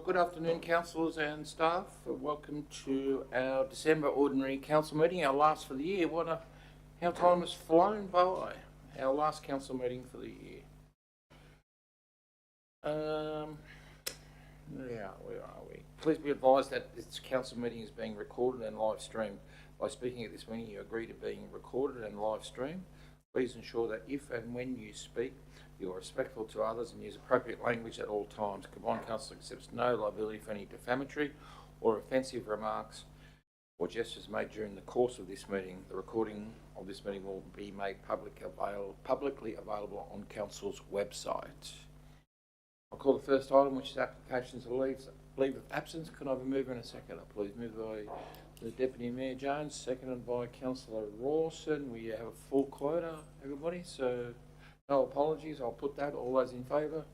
good afternoon, councillors and staff. Welcome to our December Ordinary Council meeting, our last for the year. How time has flown by. Our last council meeting for the year. Where are we? Please be advised that this council meeting is being recorded and live streamed. By speaking at this meeting, you agree to being recorded and live streamed. Please ensure that if and when you speak, you are respectful to others and use appropriate language at all times. Combined Council accepts no liability for any defamatory or offensive remarks or gestures made during the course of this meeting. The recording of this meeting will be made publicly available on Council's website. I'll call the first item, which is applications of leave of absence. Can I have a mover and a seconder, please? Moved by the Deputy Mayor Jones, seconded by Councillor Rawson. We have a full quota, everybody, so no apologies. I'll put that. All those in favour?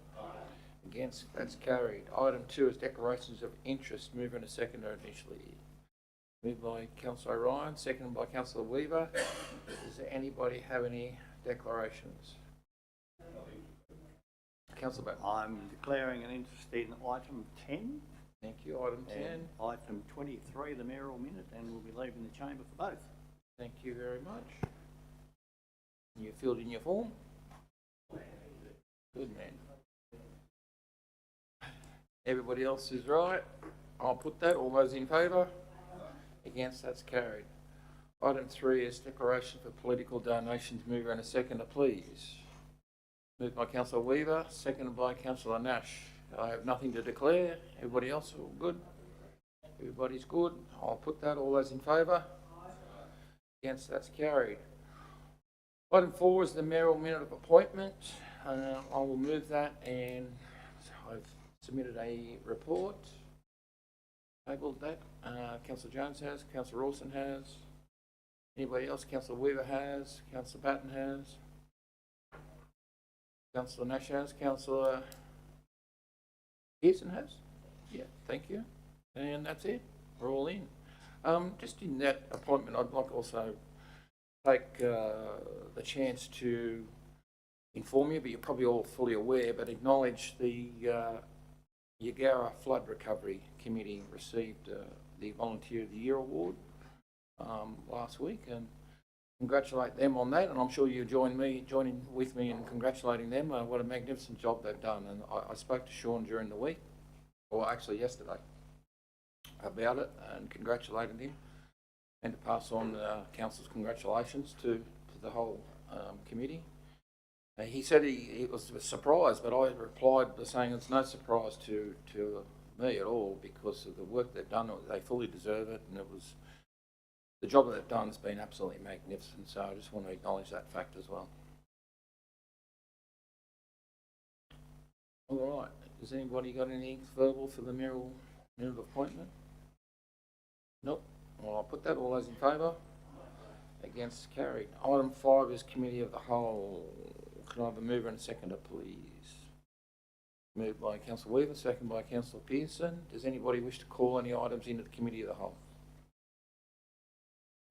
Against? That's carried. Item 2 is declarations of interest. Mover and a seconder initially. Moved by Councillor Ryan, seconded by Councillor Weaver. Does anybody have any declarations? Councillor Batten. I'm declaring an interest in item 10. Thank you. Item 10. And item 23, the mayoral minute, and we'll be leaving the chamber for both. Thank you very much. You filled in your form? Good man. Everybody else is right. I'll put that. All those in favour? Against? That's carried. Item 3 is declaration for political donations. Mover and a seconder, please. Moved by Councillor Weaver, seconded by Councillor Nash. I have nothing to declare. Everybody else all good? Everybody's good. I'll put that. All those in favour? Against? That's carried. Item 4 is the mayoral minute of appointment. I will move that, and I've submitted a report. Tabled that. Councillor Jones has. Councillor Rawson has. Anybody else? Councillor Weaver has. Councillor Batten has. Councillor Nash has. Councillor Pearson has. Yeah, thank you. And that's it. We're all in. Just in that appointment, I'd like also take the chance to inform you, but you're probably all fully aware, but acknowledge the Yagara Flood Recovery Committee received the Volunteer of the Year Award last week, and congratulate them on that. And I'm sure you joining with me in congratulating them. What a magnificent job they've done. And I spoke to Sean during the week, or actually yesterday, about it, and congratulated him, and to pass on council's congratulations to the whole committee. He said he was surprised, but I replied by saying it's no surprise to me at all, because of the work they've done. They fully deserve it, and the job that they've done has been absolutely magnificent. So I just want to acknowledge that fact as well. All right. Has anybody got anything verbal for the mayoral minute of appointment? Nope. Well, I'll put that. All those in favour? Against? Carried. Item 5 is committee of the whole. Can I have a mover and a seconder, please? Moved by Councillor Weaver, seconded by Councillor Pearson. Does anybody wish to call any items into the committee of the whole?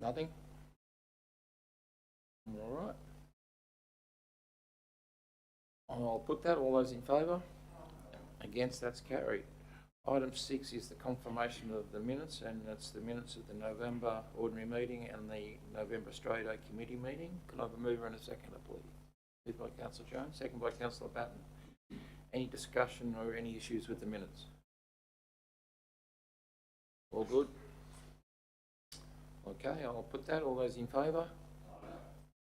Nothing? All right. I'll put that. All those in favour? Against? That's carried. Item 6 is the confirmation of the minutes, and that's the minutes of the November ordinary meeting and the November Australia Day committee meeting. Can I have a mover and a seconder, please? Moved by Councillor Jones, seconded by Councillor Batten. Any discussion or any issues with the minutes? All good? Okay, I'll put that. All those in favour?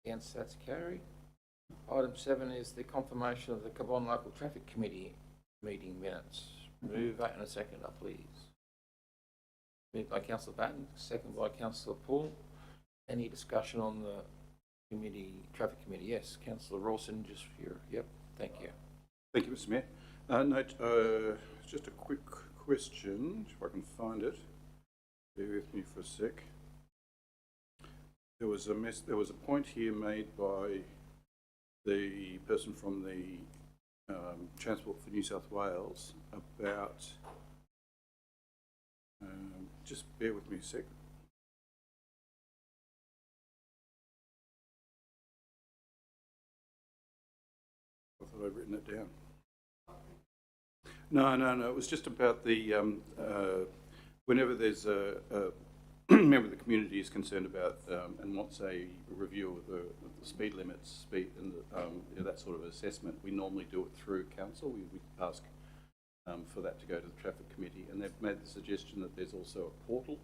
Against? That's carried. Item 7 is the confirmation of the Cabonne Local Traffic Committee meeting minutes. Mover and a seconder, please. Moved by Councillor Batten, seconded by Councillor Paul. Any discussion on the traffic committee? Yes, Councillor Rawson, just here. Yep, thank you. Thank you, Mr. Mayor. Just a quick question, if I can find it. Bear with me for a sec. There was a point here made by the person from the Transport for New South Wales about. Just bear with me a sec. I thought I'd written it down. No, it was just about the, whenever there's a member of the community is concerned about and wants a review of the speed limits, speed and that sort of assessment, we normally do it through council. We ask for that to go to the traffic committee, and they've made the suggestion that there's also a portal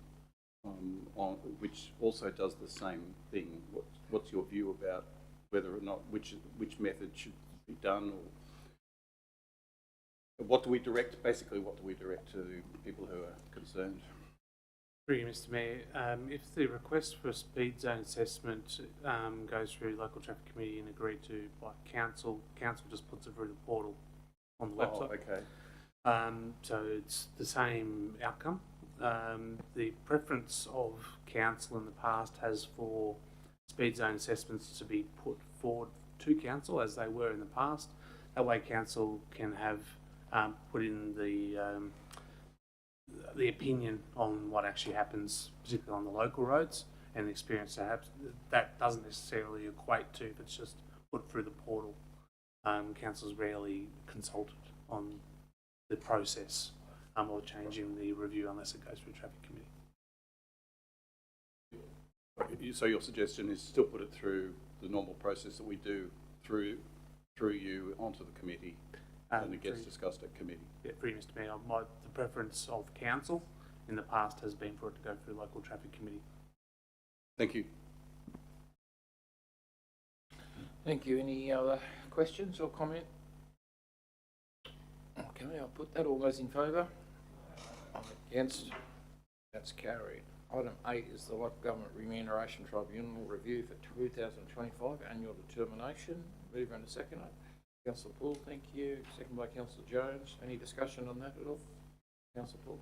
which also does the same thing. What's your view about whether or not which method should be done, or what do we direct? Basically, what do we direct to people who are concerned? Through you, Mr. Mayor, if the request for a speed zone assessment goes through local traffic committee and agreed to by council, council just puts it through the portal on the website. Oh, okay. So it's the same outcome. The preference of council in the past has for speed zone assessments to be put forward to council as they were in the past. That way council can have put in the opinion on what actually happens, particularly on the local roads, and the experience that doesn't necessarily equate to if it's just put through the portal. Council's rarely consulted on the process or changing the review unless it goes through traffic committee. So your suggestion is still put it through the normal process that we do through you onto the committee, and it gets discussed at committee. Yeah, through you, Mr. Mayor, the preference of council in the past has been for it to go through local traffic committee. Thank you. Thank you. Any other questions or comment? Okay, I'll put that. All those in favour? Against? That's carried. Item 8 is the Local Government Remuneration Tribunal review for 2025 annual determination. Mover and a seconder. Councillor Poole, thank you. Second by Councillor Jones. Any discussion on that at all? Councillor Poole?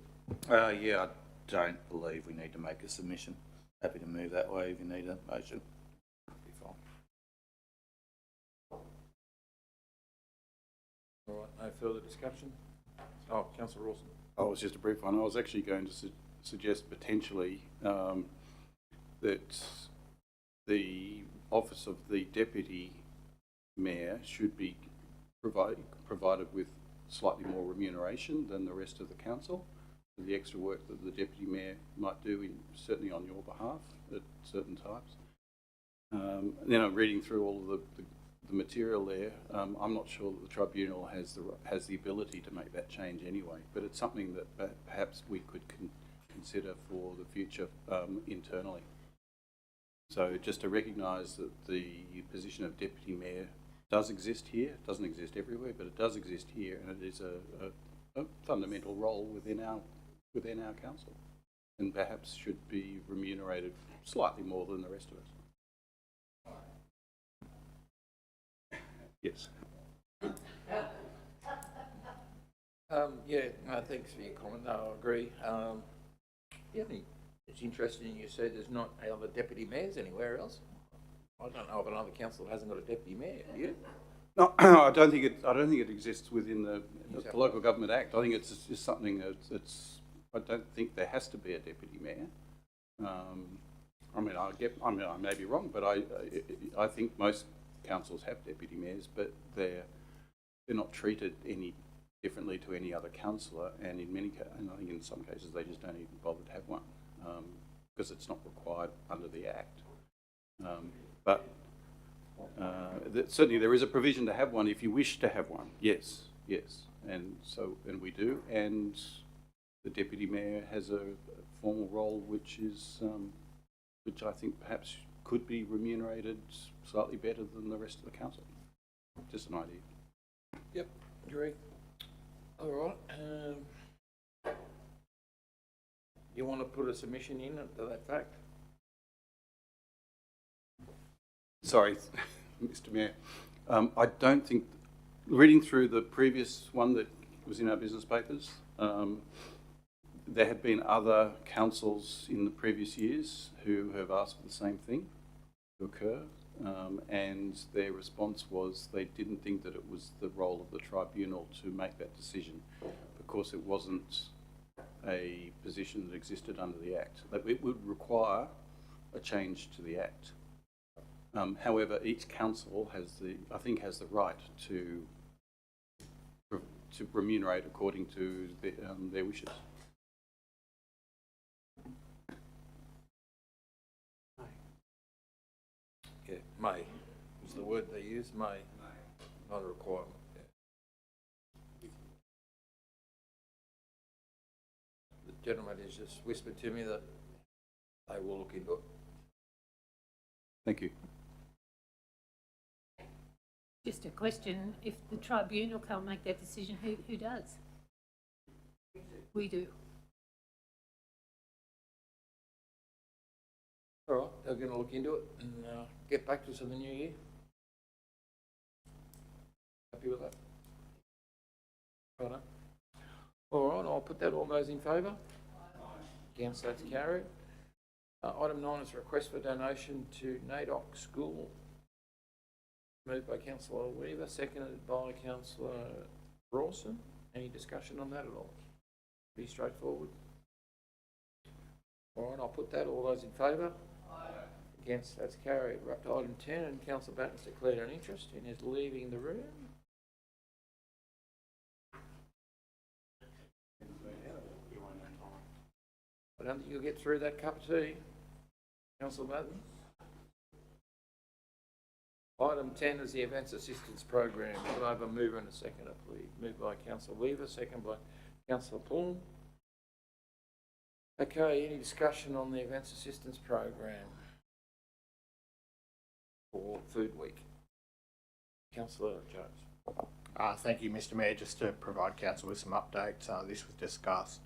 Yeah, I don't believe we need to make a submission. Happy to move that way if you need a motion. Be fine. All right, no further discussion? Oh, Councillor Rawson. Oh, it was just a brief one. I was actually going to suggest potentially that the office of the Deputy Mayor should be provided with slightly more remuneration than the rest of the council for the extra work that the Deputy Mayor might do, certainly on your behalf at certain times. Then I'm reading through all of the material there. I'm not sure that the tribunal has the ability to make that change anyway, but it's something that perhaps we could consider for the future internally. So just to recognise that the position of Deputy Mayor does exist here. It doesn't exist everywhere, but it does exist here, and it is a fundamental role within our council, and perhaps should be remunerated slightly more than the rest of us. Yes. Thanks for your comment. No, I agree. It's interesting you said there's not other deputy mayors anywhere else. I don't know of another council that hasn't got a deputy mayor. Do you? No, I don't think it exists within the Local Government Act. I think it's just something that's. I don't think there has to be a deputy mayor. I may be wrong, but I think most councils have deputy mayors, but they're not treated any differently to any other councillor, and and I think in some cases they just don't even bother to have one because it's not required under the Act. But certainly there is a provision to have one if you wish to have one. Yes, and we do, and the deputy mayor has a formal role which I think perhaps could be remunerated slightly better than the rest of the council. Just an idea. Yep, agree. All right. You want to put a submission in to that fact? Sorry, Mr. Mayor. I don't think, reading through the previous one that was in our business papers, there have been other councils in the previous years who have asked for the same thing to occur, and their response was they didn't think that it was the role of the tribunal to make that decision because it wasn't a position that existed under the Act. That it would require a change to the Act. However, each council has the right to to remunerate according to their wishes. Yeah, may was the word they used, may, not a requirement. Yeah. The gentleman has just whispered to me that they will look into it. Thank you. Just a question, if the tribunal can't make that decision, who does? We do. All right, they're going to look into it and get back to us in the new year. Happy with that? Righto. All right, I'll put that. All those in favour? Against, that's carried. Item 9 is a request for donation to NAIDOC School. Moved by Councillor Weaver, seconded by Councillor Rawson. Any discussion on that at all? Pretty straightforward. All right, I'll put that. All those in favour? Against, that's carried. We're up to item 10, and Councillor Batten's declared an interest and is leaving the room. I don't think you'll get through that cup of tea, Councillor Batten. Item 10 is the Events Assistance Program. Could I have a mover and a seconder, please? Moved by Councillor Weaver, second by Councillor Paul. Okay, any discussion on the Events Assistance Program for Food Week? Councillor Jones. Thank you, Mr Mayor. Just to provide council with some updates, this was discussed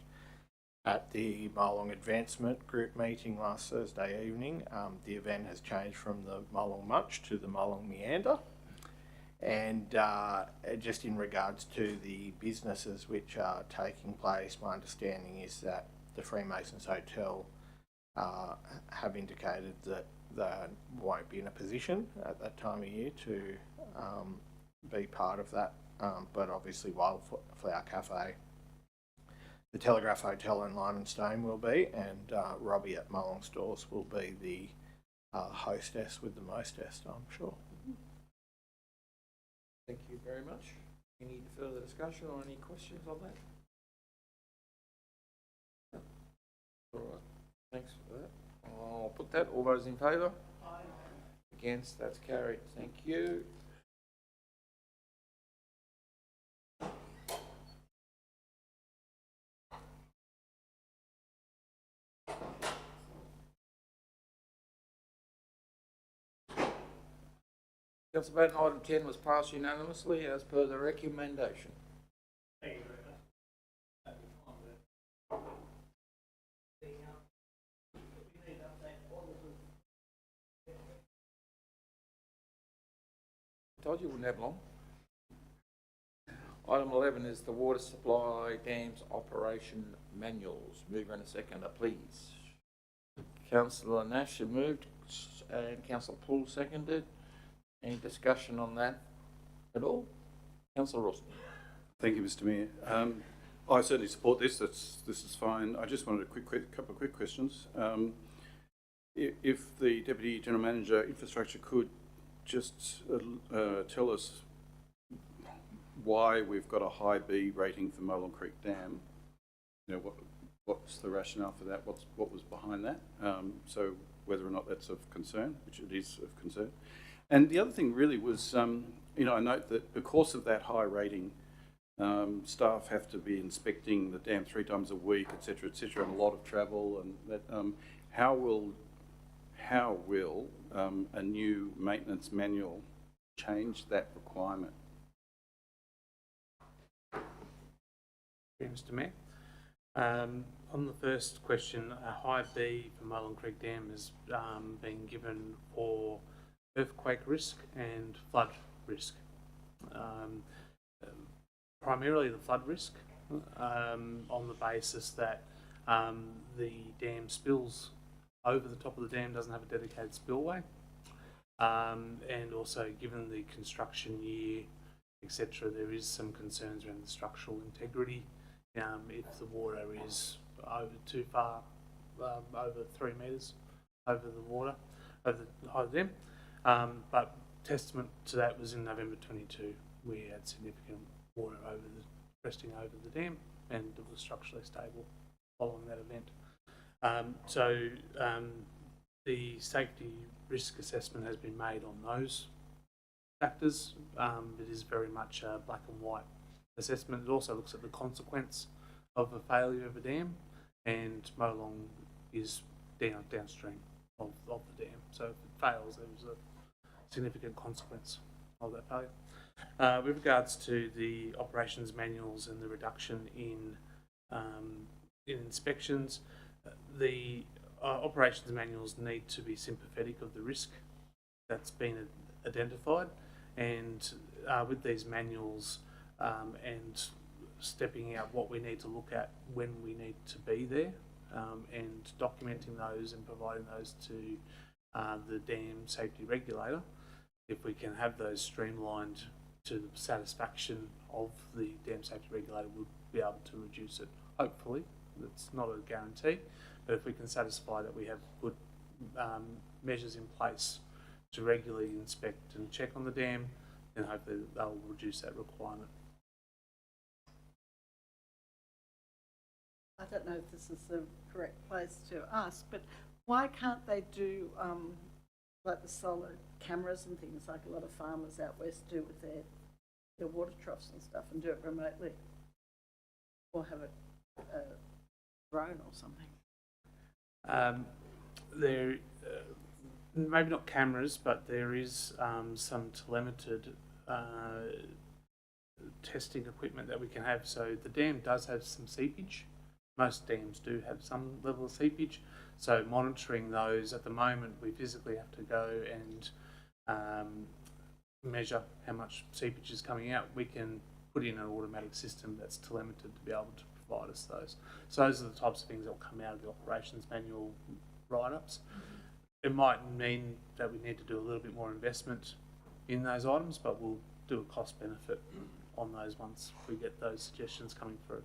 at the Molong Advancement Group meeting last Thursday evening. The event has changed from the Molong Munch to the Molong Meander. And just in regards to the businesses which are taking place, my understanding is that the Freemasons Hotel have indicated that they won't be in a position at that time of year to be part of that. But obviously Wildflower Cafe, the Telegraph Hotel in Lime Stone will be, and Robbie at Molong Stores will be the hostess with the mostest, I'm sure. Thank you very much. Any further discussion or any questions on that? All right, thanks for that. I'll put that. All those in favour? Aye. Against, that's carried. Thank you. Councillor Batten, item 10 was passed unanimously as per the recommendation. Thank you very much. I told you it wouldn't have long. Item 11 is the water supply dams operation manuals. Mover and a seconder, please. Councillor Nash moved and Councillor Poole seconded. Any discussion on that at all? Councillor Rawson. Thank you, Mr Mayor. I certainly support this. This is fine. I just wanted a couple of quick questions. If the Deputy General Manager Infrastructure could just tell us why we've got a high B rating for Molong Creek Dam. You know, what's the rationale for that? What was behind that? So whether or not that's of concern, which it is of concern. And the other thing really was, you know, I note that because of that high rating, staff have to be inspecting the dam 3 times a week, etc., and a lot of travel. And that, how will a new maintenance manual change that requirement? Mr Mayor. On the first question, a high B for Molong Creek Dam has been given for earthquake risk and flood risk. Primarily the flood risk, on the basis that the dam spills over the top of the dam, doesn't have a dedicated spillway, and also given the construction year, etc., there is some concerns around the structural integrity. If the water is over too far, over 3 metres over the water, over the height of the dam. But testament to that was in November 22. We had significant water over resting over the dam, and it was structurally stable following that event. So the safety risk assessment has been made on those factors. It is very much a black and white assessment. It also looks at the consequence of a failure of a dam, and Molong is downstream of the dam. So if it fails, there was a significant consequence of that failure. With regards to the operations manuals and the reduction in inspections, the operations manuals need to be sympathetic of the risk that's been identified, and with these manuals and stepping out what we need to look at when we need to be there, and documenting those and providing those to the dam safety regulator, if we can have those streamlined to the satisfaction of the dam safety regulator, we'll be able to reduce it. Hopefully, it's not a guarantee, but if we can satisfy that we have good measures in place to regularly inspect and check on the dam, then hopefully they'll reduce that requirement. I don't know if this is the correct place to ask, but why can't they do like the solar cameras and things like a lot of farmers out west do with their water troughs and stuff, and do it remotely, or have a drone or something? There, maybe not cameras, but there is some telemetered testing equipment that we can have. So the dam does have some seepage. Most dams do have some level of seepage. So monitoring those, at the moment we physically have to go and measure how much seepage is coming out. We can put in an automatic system that's telemetered to be able to provide us those. So those are the types of things that will come out of the operations manual write-ups. It might mean that we need to do a little bit more investment in those items, but we'll do a cost benefit on those once we get those suggestions coming through.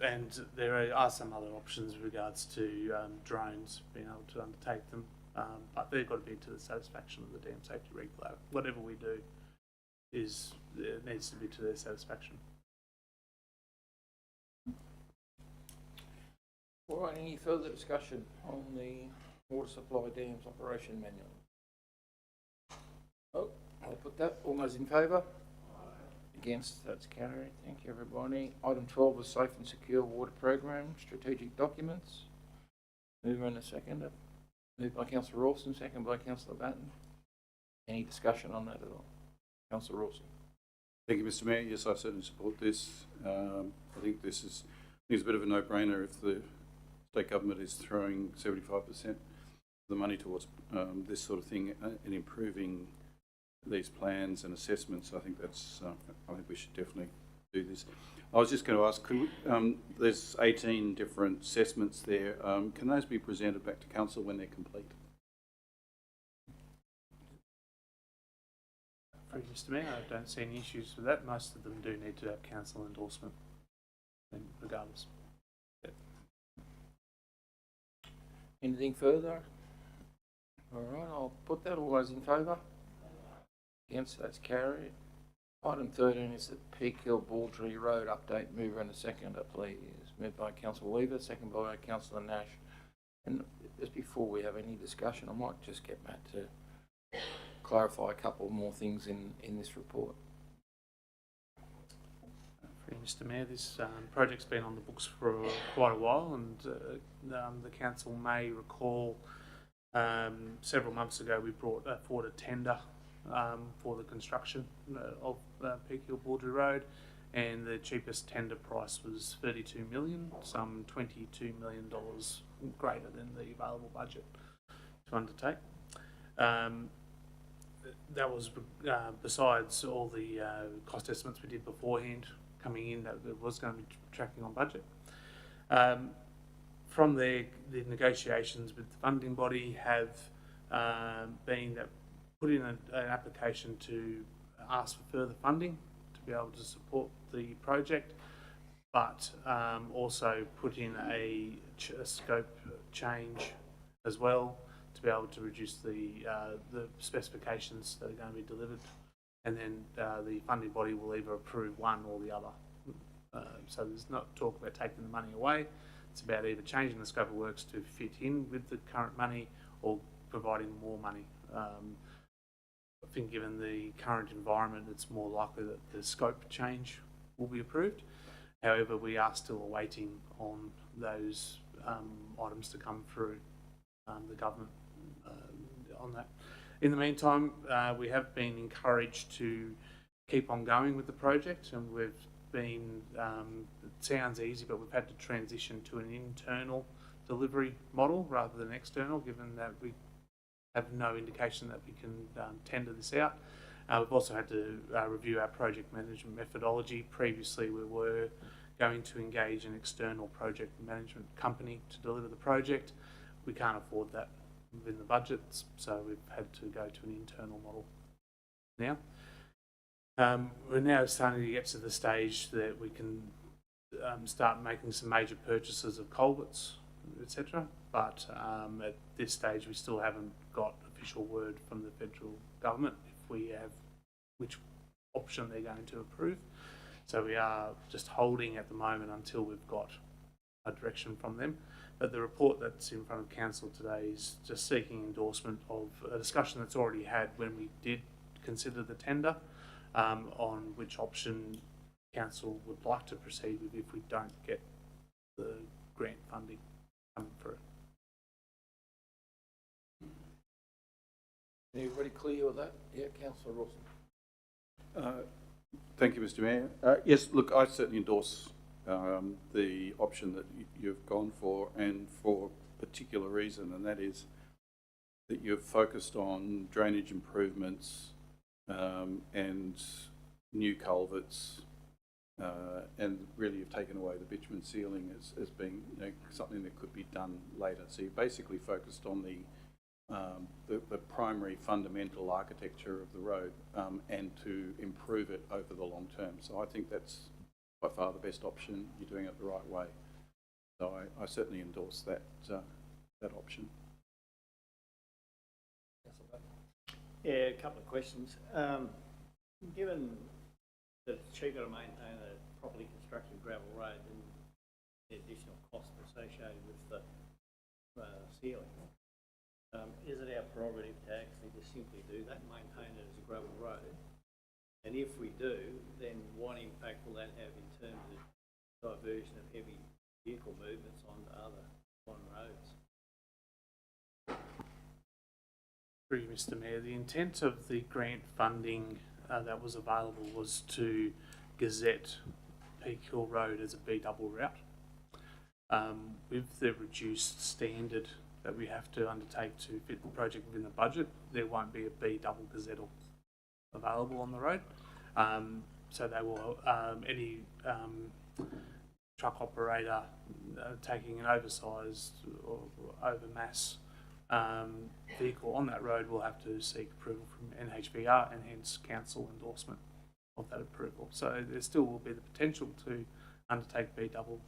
And there are some other options with regards to drones being able to undertake them, but they've got to be to the satisfaction of the dam safety regulator. Whatever we do it needs to be to their satisfaction. All right, any further discussion on the water supply dams operation manual? Oh, I'll put that. All those in favour? Against? That's carried. Thank you, everybody. Item 12 is Safe and Secure Water Program, Strategic Documents. Mover and a seconder. Moved by Councillor Rawson, second by Councillor Batten. Any discussion on that at all? Councillor Rawson. Thank you, Mr. Mayor. Yes, I certainly support this. I think it's a bit of a no-brainer if the state government is throwing 75% of the money towards this sort of thing and improving these plans and assessments. I think I think we should definitely do this. I was just going to ask, could we, there's 18 different assessments there. Can those be presented back to council when they're complete? Mr. Mayor, I don't see any issues with that. Most of them do need to have council endorsement, regardless. Yeah. Anything further? All right, I'll put that. All those in favour? Against? That's carried. Item 13 is the Peak Hill Baldry Road update. Mover and a seconder, please. Moved by Councillor Weaver, second by Councillor Nash. And just before we have any discussion, I might just get Matt to clarify a couple more things in this report. Mr. Mayor, this project's been on the books for quite a while, and the council may recall several months ago we brought forward a tender for the construction of Peak Hill Baldry Road, and the cheapest tender price was $32 million, some $22 million greater than the available budget to undertake. That was besides all the cost estimates we did beforehand coming in, that it was going to be tracking on budget. From there, the negotiations with the funding body have been that put in an application to ask for further funding to be able to support the project, but also put in a scope change as well to be able to reduce the specifications that are going to be delivered, and then the funding body will either approve one or the other. So there's not talk about taking the money away. It's about either changing the scope of works to fit in with the current money or providing more money. I think given the current environment, it's more likely that the scope change will be approved. However, we are still awaiting on those items to come through the government on that. In the meantime, we have been encouraged to keep on going with the project, and we've been, it sounds easy, but we've had to transition to an internal delivery model rather than external, given that we have no indication that we can tender this out. We've also had to review our project management methodology. Previously, we were going to engage an external project management company to deliver the project. We can't afford that within the budgets, so we've had to go to an internal model now. We're now starting to get to the stage that we can start making some major purchases of culverts, etc. But at this stage, we still haven't got official word from the federal government if we have which option they're going to approve. So we are just holding at the moment until we've got a direction from them. But the report that's in front of council today is just seeking endorsement of a discussion that's already had when we did consider the tender, on which option council would like to proceed with if we don't get the grant funding coming through. Everybody clear with that? Yeah, Councillor Rawson. Thank you, Mr. Mayor. Yes, look, I certainly endorse the option that you've gone for, and for a particular reason, and that is that you've focused on drainage improvements and new culverts, and really you've taken away the bitumen sealing as being, you know, something that could be done later. So you basically focused on the primary fundamental architecture of the road and to improve it over the long term. So I think that's by far the best option. You're doing it the right way. So I certainly endorse that option. Yeah, a couple of questions. Given that it's cheaper to maintain a properly constructed gravel road than the additional cost associated with the sealing, is it our prerogative to actually just simply do that and maintain it as a gravel road? And if we do, then what impact will that have in terms of diversion of heavy vehicle movements onto other roads? Through you, Mr. Mayor, the intent of the grant funding that was available was to gazette Peak Hill Road as a B-double route. With the reduced standard that we have to undertake to fit the project within the budget, there won't be a B-double gazettal available on the road. So they will, any truck operator taking an oversized or overmass vehicle on that road will have to seek approval from NHBR and hence council endorsement of that approval. So there still will be the potential to undertake B-double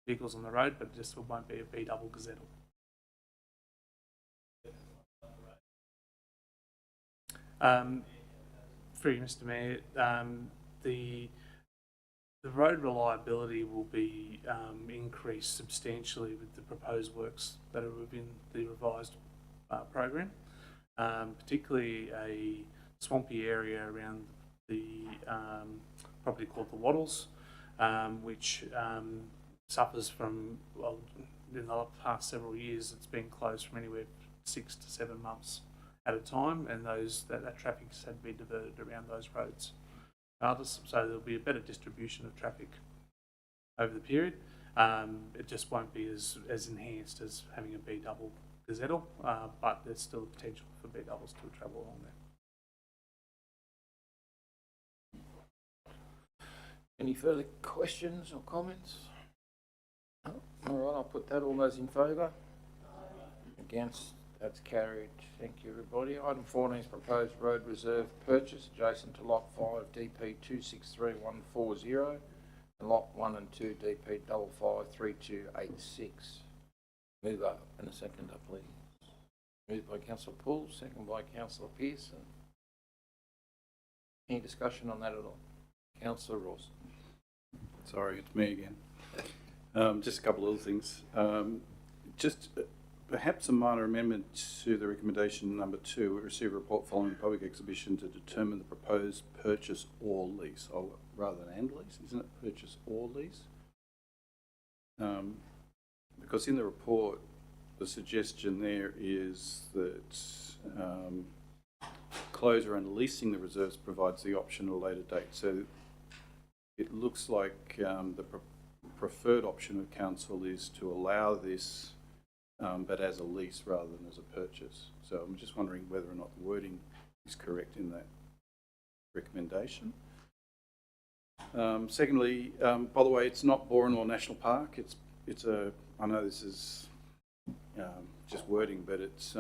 vehicles on the road, but it just won't be a B-double gazettal. Through you, Mr. Mayor, the road reliability will be increased substantially with the proposed works that are within the revised program, particularly a swampy area around the property called the Wattles, which suffers from, well, in the past several years it's been closed from anywhere 6 to 7 months at a time, and that traffic has had to be diverted around those roads. So there'll be a better distribution of traffic over the period. It just won't be as enhanced as having a B-double gazettal, but there's still potential for B-doubles to travel along there. Any further questions or comments? No? All right, I'll put that. All those in favour? Against? That's carried. Thank you, everybody. Item 14 is proposed road reserve purchase adjacent to lot 5 DP 263140 and lot 1 and 2 DP 553286. Mover and a seconder, please. Moved by councillor Poole, second by councillor Pearson. Any discussion on that at all? Councillor Ross. Sorry, it's me again. Just a couple of little things. Just perhaps a minor amendment to the recommendation number 2, we receive a report following the public exhibition to determine the proposed purchase or lease, or rather than and lease, isn't it purchase or lease? Because in the report, the suggestion there is that closure and leasing the reserves provides the option at a later date. So it looks like the preferred option of council is to allow this, but as a lease rather than as a purchase. So I'm just wondering whether or not the wording is correct in that recommendation. Secondly, by the way, it's not Boranwell National Park. It's a. I know this is just wording, but it's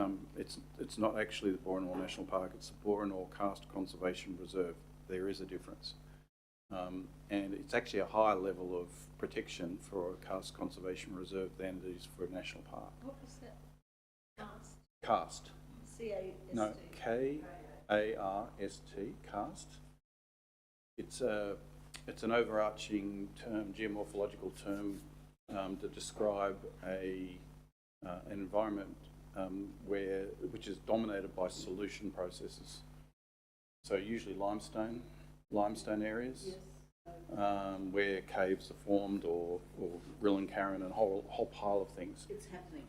not actually the Boranwell National Park. It's the Boranwell Karst Conservation Reserve. There is a difference. And it's actually a higher level of protection for a Karst Conservation Reserve than it is for a national park. What was that? Karst. C-A-S-T? No, K-A-R-S-T, Karst. It's an overarching term, geomorphological term, to describe an environment which is dominated by solution processes. So usually limestone areas. Yes. Where caves are formed, or Rillencarron, and a whole pile of things. It's happening.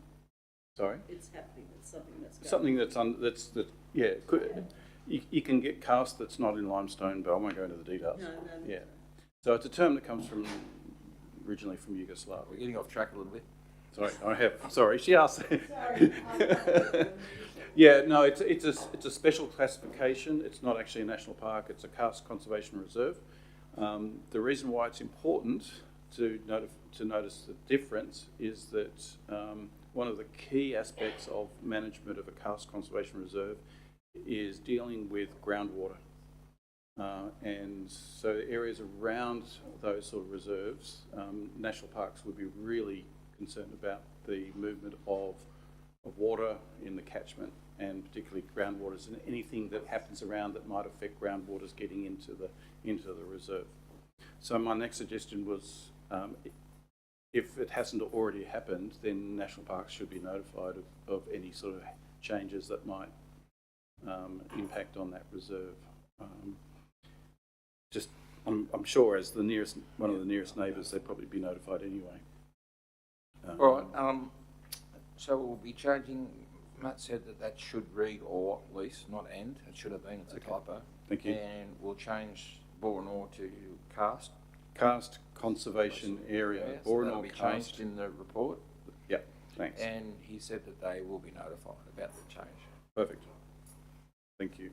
Sorry? It's happening. It's something that's going Something you can get karst that's not in limestone, but I won't go into the details. No. Yeah. So it's a term that comes from originally from Yugoslavia. We're getting off track a little bit. Sorry, she asked. Sorry. Yeah, no, it's a special classification. It's not actually a national park. It's a Karst Conservation Reserve. The reason why it's important to notice the difference is that one of the key aspects of management of a Karst Conservation Reserve is dealing with groundwater. And so areas around those sort of reserves, national parks would be really concerned about the movement of water in the catchment, and particularly groundwaters, and anything that happens around that might affect groundwaters getting into the reserve. So my next suggestion was, if it hasn't already happened, then national parks should be notified of any sort of changes that might impact on that reserve. I'm sure as one of the nearest neighbours, they'd probably be notified anyway. All right, so we'll be changing, Matt said that should read or lease, not and. It should have been, it's a typo. Thank you. And we'll change Boranwell to Karst. Karst Conservation Area. So that'll be changed in the report. Yep, thanks. And he said that they will be notified about the change. Perfect. Thank you.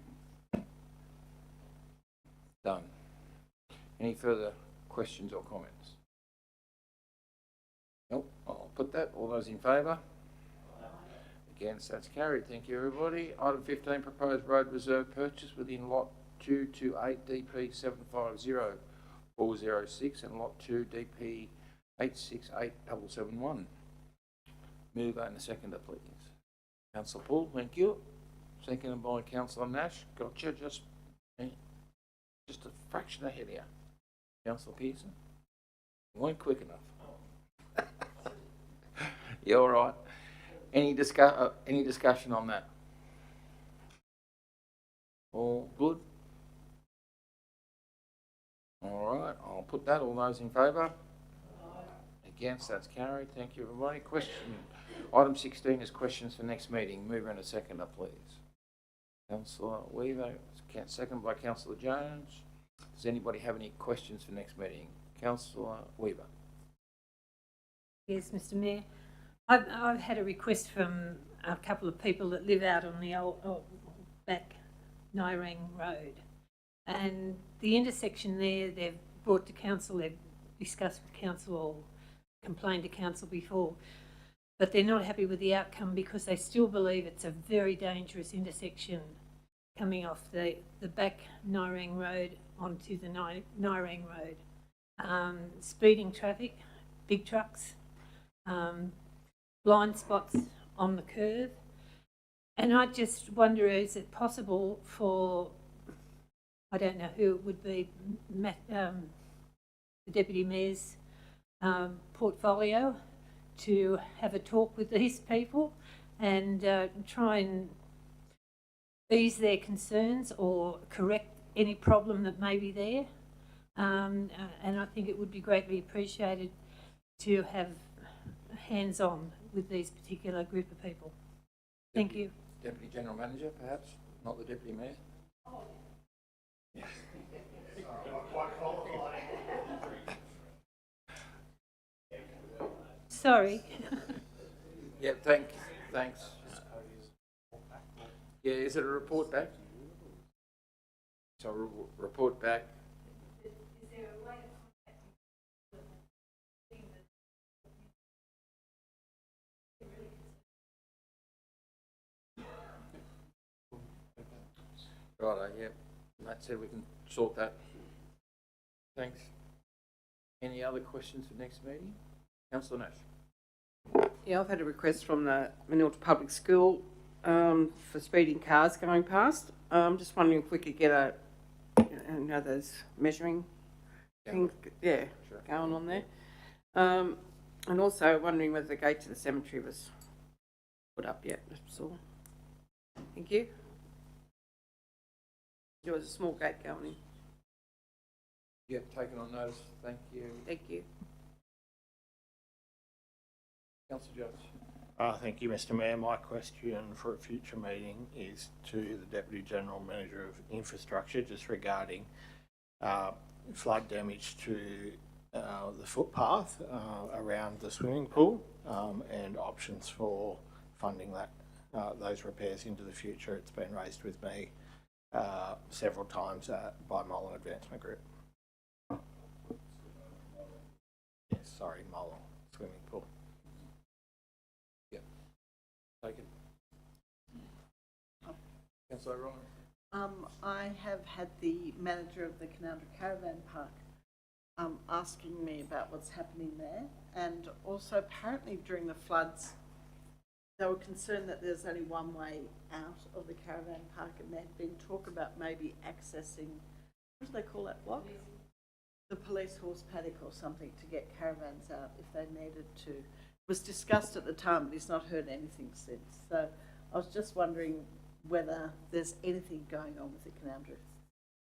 Done. Any further questions or comments? Nope, I'll put that. All those in favour? Against, that's carried. Thank you, everybody. Item 15, proposed road reserve purchase within lot 228 DP 750406 and lot 2 DP 868771. Mover and a seconder, please. Councillor Poole, thank you. Seconded by Councillor Nash. Gotcha, just a fraction ahead here. Councillor Pearson. You weren't quick enough. You all right? Any discussion on that? All good? All right, I'll put that. All those in favour? Against, that's carried. Thank you, everybody. Question. Item 16 is questions for next meeting. Mover and a seconder, please. Councillor Weaver, second by Councillor Jones. Does anybody have any questions for next meeting? Councillor Weaver. Yes, Mr Mayor. I've had a request from a couple of people that live out on the old back Nyrang Road, and the intersection there they've brought to council, they've discussed with council or complained to council before, but they're not happy with the outcome because they still believe it's a very dangerous intersection coming off the back Nyrang Road onto the Nyrang Road. Speeding traffic, big trucks, blind spots on the curve, And I just wonder, is it possible for, I don't know who it would be, the Deputy Mayor's portfolio, to have a talk with these people and try and ease their concerns or correct any problem that may be there. And I think it would be greatly appreciated to have hands-on with these particular group of people. Thank you. Deputy General Manager, perhaps, not the Deputy Mayor? Sorry. Yeah, thanks. Yeah, is it a report back? So report back. Righto, yeah. Matt said we can sort that. Thanks. Any other questions for next meeting? Councillor Nash. Yeah, I've had a request from the Manilta Public School for speeding cars going past. I'm just wondering if we could get those measuring things, Sure. going on there. And also wondering whether the gate to the cemetery was put up yet. That's all. Thank you. There was a small gate going in. Yeah, taken on notice. Thank you. Thank you. Councillor Jones. Thank you, Mr Mayor. My question for a future meeting is to the Deputy General Manager of Infrastructure, just regarding flood damage to the footpath around the swimming pool and options for funding that those repairs into the future. It's been raised with me several times by Molong Advancement Group. Yes, sorry, Molong swimming pool. Take it. Councillor Ryan. I have had the manager of the Canowindra Caravan Park asking me about what's happening there, and also apparently during the floods they were concerned that there's only one way out of the caravan park, and there'd been talk about maybe accessing, what do they call that block? The police horse paddock or something, to get caravans out if they needed to. It was discussed at the time, but he's not heard anything since. So I was just wondering whether there's anything going on with the Canowindra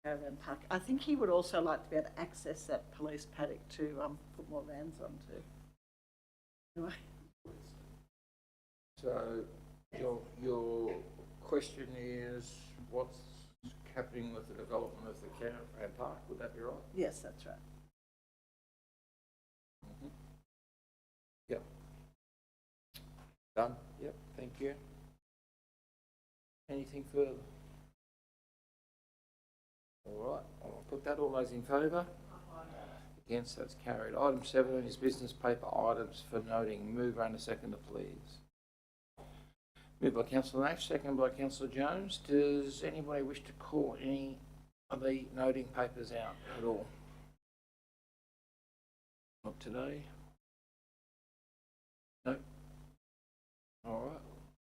Caravan Park. I think he would also like to be able to access that police paddock to put more vans onto. Anyway. So your question is what's happening with the development of the caravan park? Would that be right? Yes, that's right. Mm-hmm. Yep. Done. Yep. Thank you. Anything further? All right. I'll put that. All those in favour? Against? That's carried. Item 17 is business paper items for noting. Move and a seconder, please. Moved by Councillor Nash, seconded by Councillor Jones. Does anybody wish to call any of the noting papers out at all? Not today. No. All right.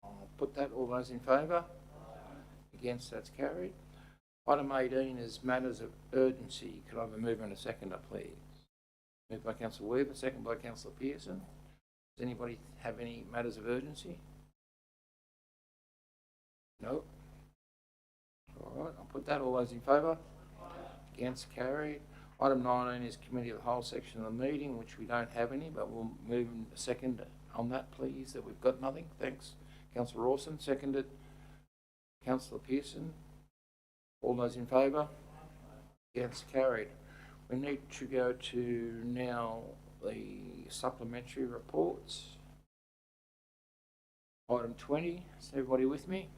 I'll put that. All those in favour? Against? That's carried. Item 18 is matters of urgency. Could I have a mover and a seconder, please? Moved by Councillor Weaver, seconded by Councillor Pearson. Does anybody have any matters of urgency? No. All right, I'll put that. All those in favour? Against? Carried. Item 19 is committee of the whole section of the meeting, which we don't have any, but we'll move in a second on that, please, that we've got nothing. Thanks. Councillor Rawson, seconded. Councillor Pearson. All those in favour? Against? Carried. We need to go to now the supplementary reports. Item 20. Is everybody with me?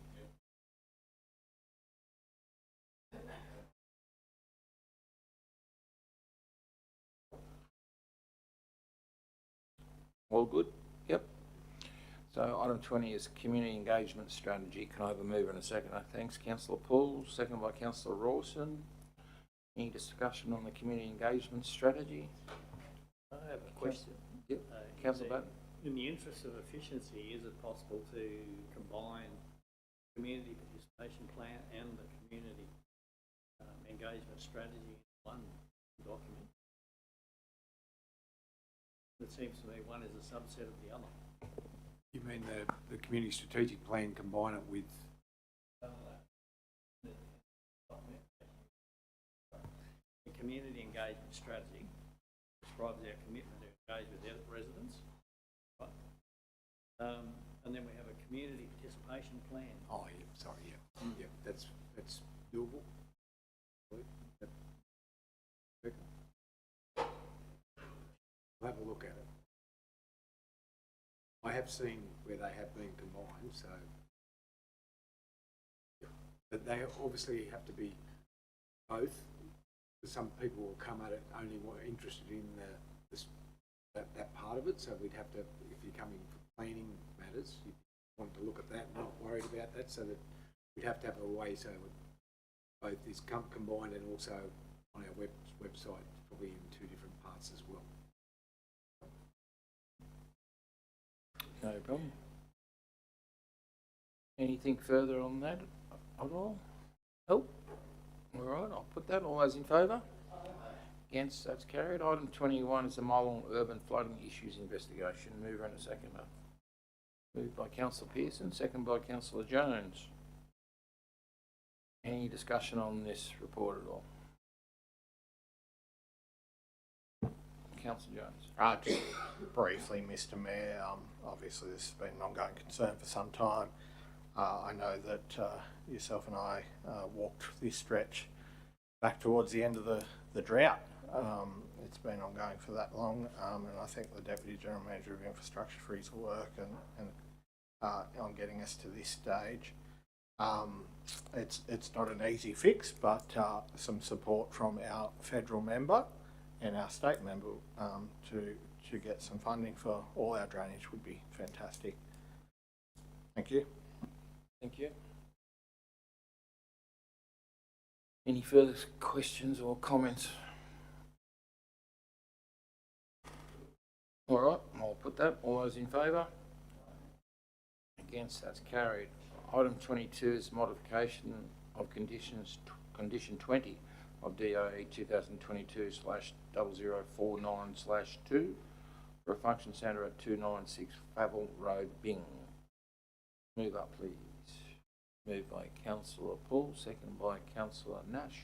All good? Yep. So item 20 is community engagement strategy. Can I have a mover and a seconder? Thanks, Councillor Poole, seconded by Councillor Rawson. Any discussion on the community engagement strategy? I have a question. Yep. Councillor Batten. In the interest of efficiency, is it possible to combine community participation plan and the community engagement strategy in one document? It seems to me one is a subset of the other. You mean the community strategic plan, combine it with? The community engagement strategy describes our commitment to engage with the residents, right? And then we have a community participation plan. Oh, yeah, sorry, yeah. Yeah, that's doable. I'll have a look at it. I have seen where they have been combined, so. Yeah. But they obviously have to be both. Some people will come at it only more interested in that part of it, so we'd have to, if you're coming for planning matters, you want to look at that, not worried about that, so that we'd have to have a way so both is combined and also on our website, probably in two different parts as well. No problem. Anything further on that at all? Nope. All right, I'll put that. All those in favour? Against, that's carried. Item 21 is the Marlong Urban Flooding Issues Investigation. Mover and a seconder. Moved by Councillor Pearson, second by Councillor Jones. Any discussion on this report at all? Councillor Jones. Just briefly, Mr Mayor, obviously this has been an ongoing concern for some time. I know that yourself and I walked this stretch back towards the end of the drought. It's been ongoing for that long, and I think the Deputy General Manager of Infrastructure for his work and on getting us to this stage. It's not an easy fix, but some support from our federal member and our state member to get some funding for all our drainage would be fantastic. Thank you. Thank you. Any further questions or comments? All right, I'll put that. All those in favour? Against, that's carried. Item 22 is modification of condition 20 of DOE 2022/0049/2 for a function centre at 296 Favell Road, Bing. Move up, please. Moved by Councillor Paul, second by Councillor Nash.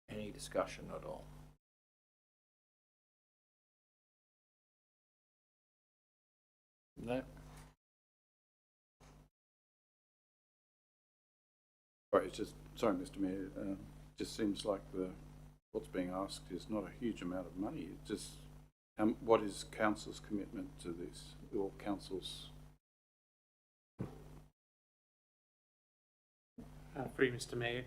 Any discussion at all? No? Sorry, it's just, sorry, Mr Mayor, just seems like what's being asked is not a huge amount of money. It just, what is council's commitment to this, or council's? For you, Mr Mayor.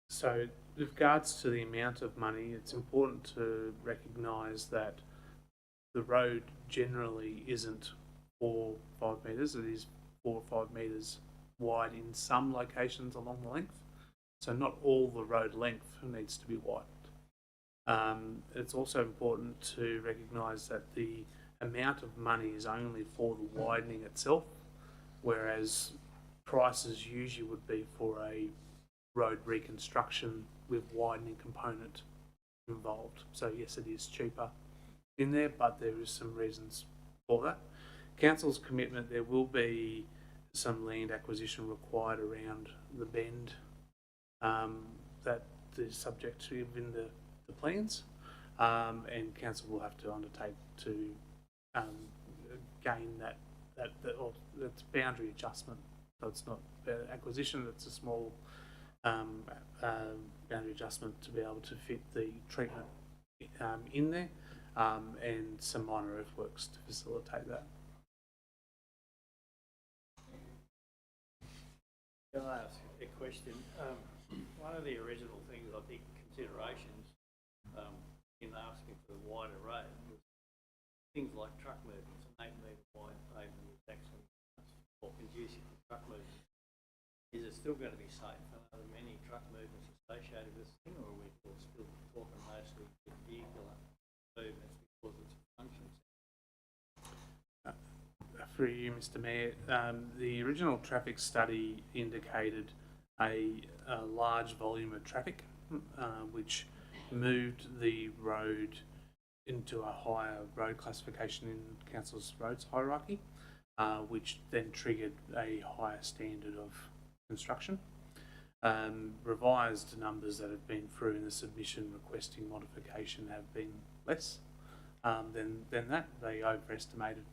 So with regards to the amount of money, it's important to recognise that the road generally isn't 4 or 5 metres. It is 4 or 5 metres wide in some locations along the length. So not all the road length needs to be widened. It's also important to recognise that the amount of money is only for the widening itself, whereas prices usually would be for a road reconstruction with widening component involved. So yes, it is cheaper in there, but there is some reasons for that. Council's commitment, there will be some land acquisition required around the bend that is subject to within the plans, and council will have to undertake to gain that or that's boundary adjustment. So it's not acquisition, it's a small boundary adjustment to be able to fit the treatment in there, and some minor earthworks to facilitate that. Can I ask a question? One of the original things, I think, considerations in asking for the wider road was things like truck movements. An 8 metre wide pavement is actually more conducive to truck movements. Is it still going to be safe? Are there many truck movements associated with this thing, or are we still talking mostly vehicular movements because it's a function? For through you, Mr. Mayor, the original traffic study indicated a large volume of traffic, which moved the road into a higher road classification in Council's roads hierarchy, which then triggered a higher standard of construction. Revised numbers that have been through in the submission requesting modification have been less than that. They overestimated,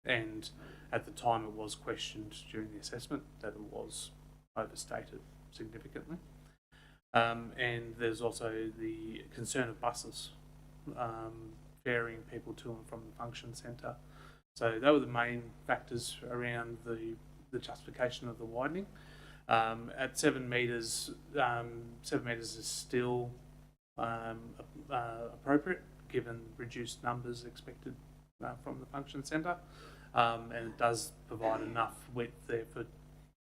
and at the time it was questioned during the assessment that it was overstated significantly. And there's also the concern of buses ferrying people to and from the function centre. So they were the main factors around the justification of the widening. At 7 metres, 7 metres is still appropriate given reduced numbers expected from the function centre, and it does provide enough width there for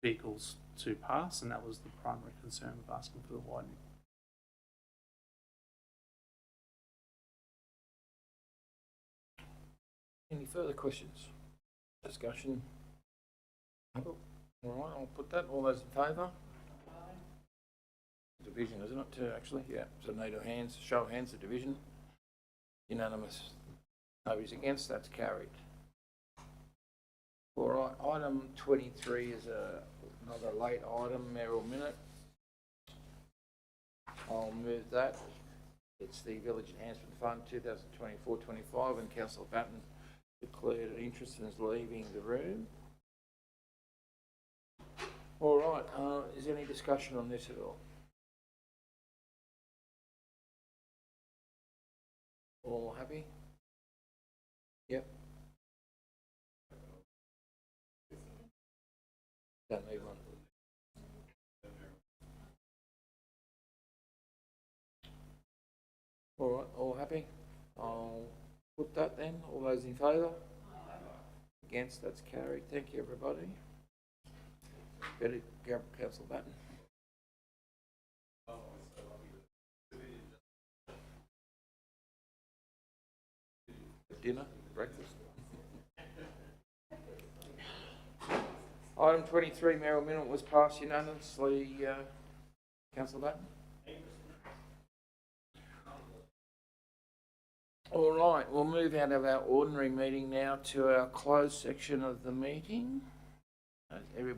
vehicles to pass, and that was the primary concern of asking for the widening. Any further questions? Discussion? All right, I'll put that. All those in favour? Division, isn't it, too, actually? Yeah, so need a hands, show of hands, the division. Unanimous. Nobody's against, that's carried. All right, item 23 is another late item, mayoral minute. I'll move that. It's the Village Enhancement Fund 2024-25, and Councillor Batten declared an interest and is leaving the room. All right, is there any discussion on this at all? All happy? Yep. Don't need one. All right, all happy? I'll put that then. All those in favour? Against, that's carried. Thank you, everybody. Better grab Councillor Batten. Dinner, breakfast. Item 23, mayoral minute, was passed unanimously. Councillor Batten. All right, we'll move out of our ordinary meeting now to our closed section of the meeting. Everybody